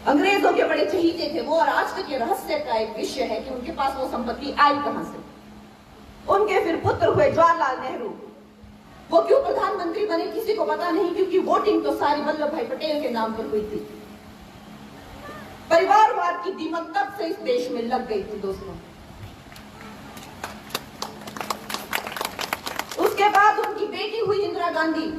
अंग्रेजों के बड़े चहीते थे वो, और आज तक ये रहस्य का एक विषय है कि उनके पास वो संपत्ति आई कहां से। उनके फिर पुत्र हुए जवाहरलाल नेहरू, वो क्यों प्रधानमंत्री बने किसी को पता नहीं, क्योंकि वोटिंग तो सारी वल्लभ भाई पटेल के नाम पर हुई थी। परिवारवाद की दीमक तब से इस देश में लग गई थी दोस्तों। उसके बाद उनकी बेटी हुई इंदिरा गांधी,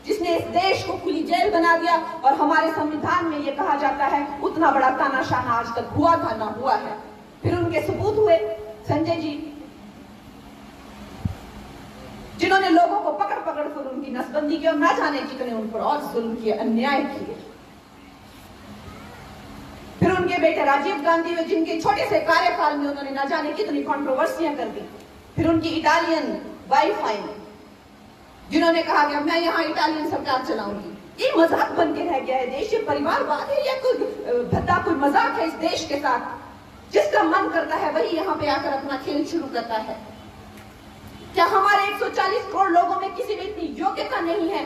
जिसने इस देश को खुली जेल बना दिया, और हमारे संविधान में यह कहा जाता है उतना बड़ा तानाशाह आज तक हुआ था ना हुआ है। फिर उनके सपूत हुए संजय जी, जिन्होंने लोगों को पकड़ पकड़ कर उनकी नसबंदी की और ना जाने कितने उन पर और जुल्म किए, अन्याय किए। फिर उनके बेटे राजीव गांधी हुए, जिनके छोटे से कार्यकाल में उन्होंने ना जाने कितनी कंट्रोवर्सियां कर दी। फिर उनकी इटालियन वाइफ आई, जिन्होंने कहा कि अब मैं यहाँ इटालियन सरकार चलाऊंगी। ये मजाक बन के रह गया है देश। ये परिवारवाद है या कोई भद्दा कोई मजाक है इस देश के साथ? जिसका मन करता है वही यहाँ पे आकर अपना खेल शुरू करता है। क्या हमारे 140 करोड़ लोगों में किसी में इतनी योग्यता नहीं है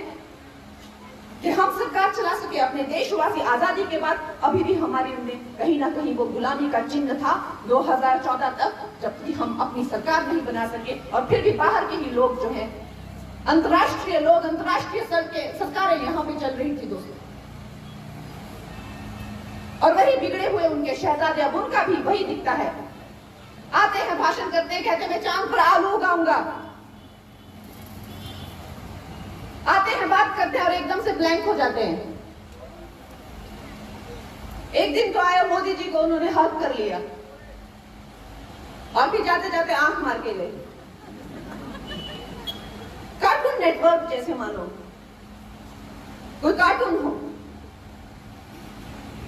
कि हम सरकार चला सके? अपने देशवासी आजादी के बाद अभी भी हमारे में कहीं ना कहीं वो गुलामी का चिन्ह था 2014 तक, जबकि हम अपनी सरकार नहीं बना सके। और फिर भी बाहर के ही लोग जो है, अंतर्राष्ट्रीय लोग, अंतर्राष्ट्रीय सरकारें यहाँ पे चल रही थी दोस्तों। और वही बिगड़े हुए उनके शहजादे, अब उनका भी वही दिखता है। आते हैं, भाषण करते हैं, कहते हैं मैं चांद पर आलू उगाऊंगा। आते हैं, बात करते हैं और एकदम से ब्लैंक हो जाते हैं। एक दिन तो आया मोदी जी को उन्होंने हक कर लिया और फिर जाते जाते आंख मार के गए। कार्टून नेटवर्क जैसे मानो कोई कार्टून हो,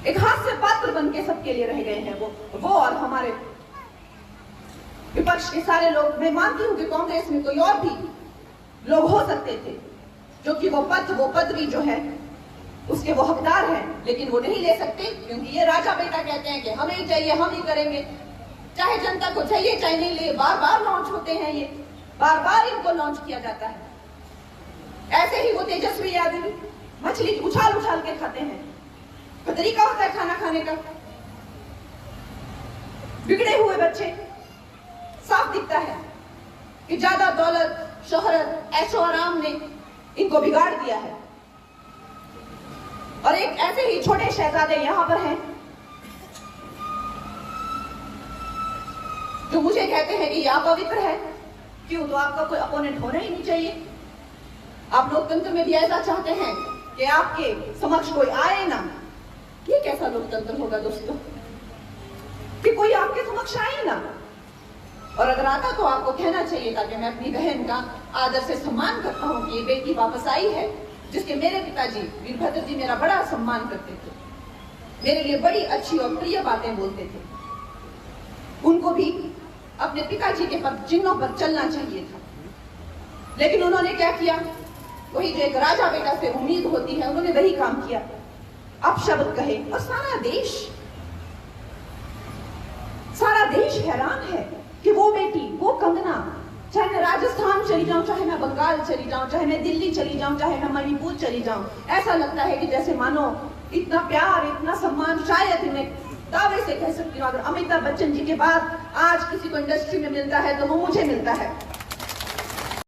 एक हास्य पात्र बन के सबके लिए रह गए हैं वो और हमारे विपक्ष के सारे लोग। मैं मानती हूं कि कांग्रेस में कोई और भी लोग हो सकते थे जो कि वो पदवी जो है उसके वो हकदार हैं, लेकिन वो नहीं ले सकते, क्योंकि ये राजा बेटा कहते हैं कि हमें ही चाहिए, हम ही करेंगे, चाहे जनता को चाहिए चाहे नहीं ले। बार बार लॉन्च होते हैं, ये बार बार इनको लॉन्च किया जाता है। ऐसे ही वो तेजस्वी यादव मछली उछाल उछाल के खाते हैं। तो तरीका होता है खाना खाने का। बिगड़े हुए बच्चे, साफ दिखता है कि ज्यादा दौलत, शोहरत, ऐशो आराम ने इनको बिगाड़ दिया है। और एक ऐसे ही छोटे शहजादे यहां पर हैं जो मुझे कहते हैं कि ये अपवित्र है। क्यों? तो आपका कोई अपोनेंट होना ही नहीं चाहिए। आप लोकतंत्र में भी ऐसा चाहते हैं कि आपके समक्ष कोई आए ना। ये कैसा लोकतंत्र होगा दोस्तों कि कोई आपके समक्ष आए ना? और अगर आता तो आपको कहना चाहिए था कि मैं अपनी बहन का आदर से सम्मान करता हूं कि ये बेटी वापस आई है, जिसके मेरे पिताजी वीरभद्र जी मेरा बड़ा सम्मान करते थे, मेरे लिए बड़ी अच्छी और प्रिय बातें बोलते थे। उनको भी अपने पिताजी के पद चिन्हों पर चलना चाहिए था। लेकिन उन्होंने क्या किया? वही जो एक राजा बेटा से उम्मीद होती है, उन्होंने वही काम किया। अपशब्द कहे और सारा देश हैरान है कि वो बेटी, वो कंगना, चाहे मैं राजस्थान चली जाऊं, चाहे मैं बंगाल चली जाऊं, चाहे मैं दिल्ली चली जाऊं, चाहे मैं मणिपुर चली जाऊं, ऐसा लगता है कि जैसे मानो इतना प्यार, इतना सम्मान शायद मैं दावे से कह सकती हूँ, अगर अमिताभ बच्चन जी के बाद आज किसी को इंडस्ट्री में मिलता है तो वो मुझे मिलता है।